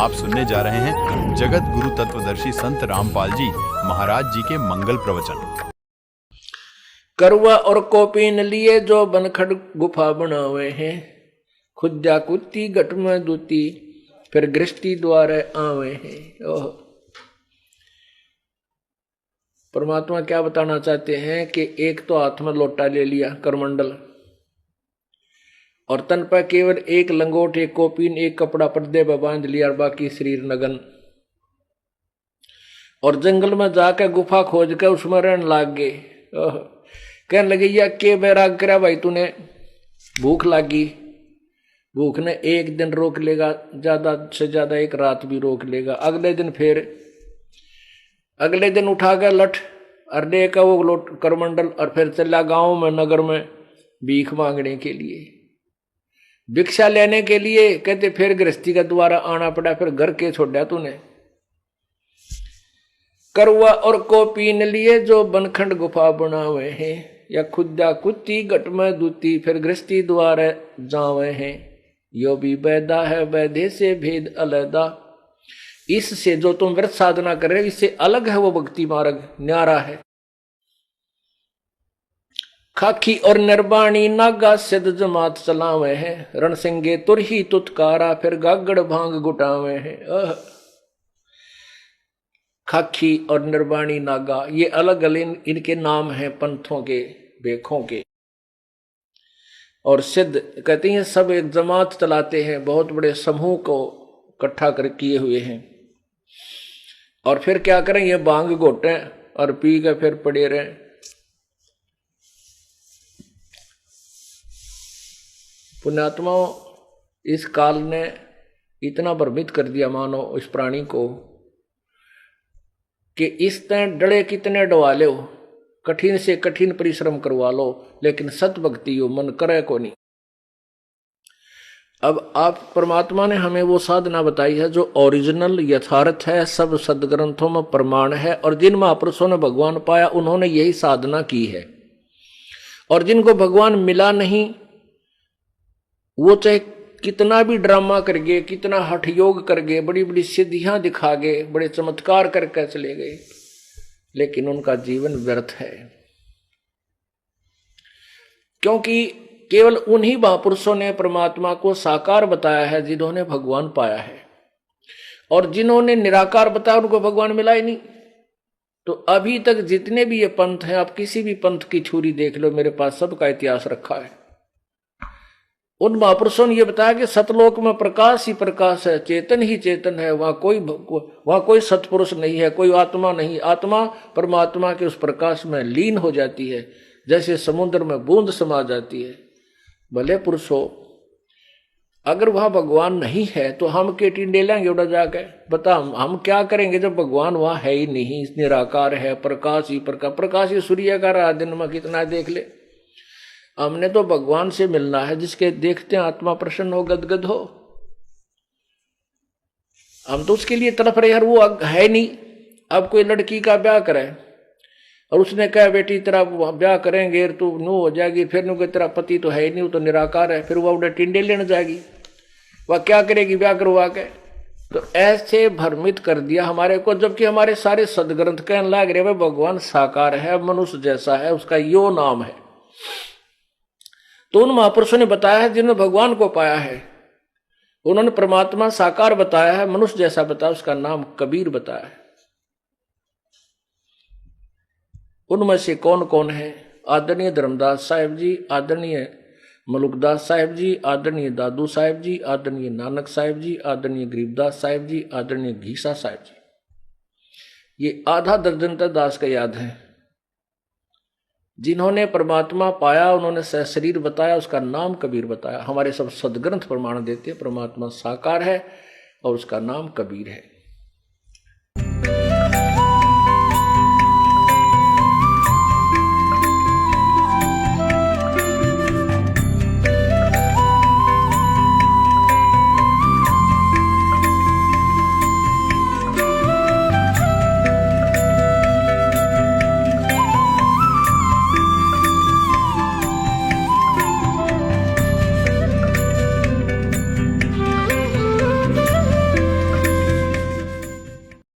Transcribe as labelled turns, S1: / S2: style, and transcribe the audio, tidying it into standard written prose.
S1: आप सुनने जा रहे हैं जगत गुरु तत्वदर्शी संत रामपाल जी महाराज जी के मंगल प्रवचन।
S2: करवा और कोपीन लिए जो बनखड़ गुफा बनावे हैं, खुद्या कुत्ती गट में दूती, फिर गृष्टि द्वारे आवे हैं। ओह, परमात्मा क्या बताना चाहते हैं कि एक तो हाथ में लोटा ले लिया करमंडल, और तन पर केवल एक लंगोट, एक कोपीन, एक कपड़ा पर्दे पर बांध लिया और बाकी शरीर नगन। और जंगल में जाकर गुफा खोज कर उसमें रहने लाग गए। कहने लगे या के बैराग करा भाई तूने, भूख लागी। भूख ने एक दिन रोक लेगा, ज्यादा से ज्यादा एक रात भी रोक लेगा। अगले दिन फिर अगले दिन उठा गया लठ और दे का वो लोट करमंडल, और फिर चला गांव में नगर में भीख मांगने के लिए, भिक्षा लेने के लिए। कहते फिर गृहस्थी का द्वारा आना पड़ा, फिर घर के छोड़ा तूने। करवा और कोपीन लिए जो बनखंड गुफा बनावे हैं, या खुदा कुत्ती गट में दूती, फिर गृहस्थी द्वारा जावे हैं। यो भी बैदा है वैधे से भेद अलैदा। इससे जो तुम व्रत साधना कर रहे हो इससे अलग है वो भक्ति मार्ग, न्यारा है। खाखी और निर्बाणी नागा सिद्ध जमात चलावे हैं, रणसिंगे तुरही तुतकारा, फिर गागड़ भांग गुटावे हैं। खाखी और निर्बाणी नागा ये अलग अलग इनके नाम हैं पंथों के, बेखों के। और सिद्ध कहते हैं सब एक जमात चलाते हैं, बहुत बड़े समूह को इकट्ठा कर किए हुए हैं। और फिर क्या करें, ये भांग घोटें और पी के फिर पड़े रहें। पुण्यात्माओं, इस काल ने इतना भ्रमित कर दिया मानो इस प्राणी को कि इस तरह डड़े कितने डवा लो, कठिन से कठिन परिश्रम करवा लो, लेकिन सत भक्ति हो मन करे को नहीं। अब आप परमात्मा ने हमें वो साधना बताई है जो ओरिजिनल यथार्थ है, सब सदग्रंथों में प्रमाण है। और जिन महापुरुषों ने भगवान पाया उन्होंने यही साधना की है। और जिनको भगवान मिला नहीं वो चाहे कितना भी ड्रामा कर गए, कितना हठ योग कर गए, बड़ी बड़ी सिद्धियां दिखा गए, बड़े चमत्कार करके चले गए, लेकिन उनका जीवन व्यर्थ है। क्योंकि केवल उन्हीं महापुरुषों ने परमात्मा को साकार बताया है जिन्होंने भगवान पाया है, और जिन्होंने निराकार बताया उनको भगवान मिला ही नहीं। तो अभी तक जितने भी ये पंथ हैं, आप किसी भी पंथ की छुरी देख लो, मेरे पास सबका इतिहास रखा है। उन महापुरुषों ने यह बताया कि सतलोक में प्रकाश ही प्रकाश है, चेतन ही चेतन है, वहां कोई सतपुरुष नहीं है, कोई आत्मा नहीं। आत्मा परमात्मा के उस प्रकाश में लीन हो जाती है, जैसे समुद्र में बूंद समा जाती है। भले पुरुष हो, अगर वहां भगवान नहीं है तो हम के टिंडे लेंगे उड़ा जाके, बता हम क्या करेंगे जब भगवान वहां है ही नहीं, निराकार है, प्रकाश ही प्रकाश। प्रकाश ही सूर्य का रात दिन में कितना देख ले। हमने तो भगवान से मिलना है जिसके देखते आत्मा प्रसन्न हो, गदगद हो। हम तो उसके लिए तड़प रहे, यार वो है नहीं। अब कोई लड़की का ब्याह करे और उसने कहा बेटी तेरा ब्याह करेंगे तो नू हो जाएगी, फिर नू तेरा पति तो है ही नहीं, वो तो निराकार है, फिर वह उधर टिंडे लेने जाएगी, वह क्या करेगी ब्याह करवा के। तो ऐसे भ्रमित कर दिया हमारे को, जबकि हमारे सारे सदग्रंथ कहने लग रहे भगवान साकार है, मनुष्य जैसा है, उसका यो नाम है। तो उन महापुरुषों ने बताया है जिन्होंने भगवान को पाया है, उन्होंने परमात्मा साकार बताया है, मनुष्य जैसा बताया, उसका नाम कबीर बताया है। उनमें से कौन कौन है? आदरणीय धर्मदास साहिब जी, आदरणीय मलुकदास साहिब जी, आदरणीय दादू साहिब जी, आदरणीय नानक साहिब जी, आदरणीय गरीबदास साहिब जी, आदरणीय घीसा साहिब जी। ये आधा दर्जन तक दास का याद है जिन्होंने परमात्मा पाया, उन्होंने शरीर बताया, उसका नाम कबीर बताया। हमारे सब सदग्रंथ प्रमाण देते हैं परमात्मा साकार है और उसका नाम कबीर है।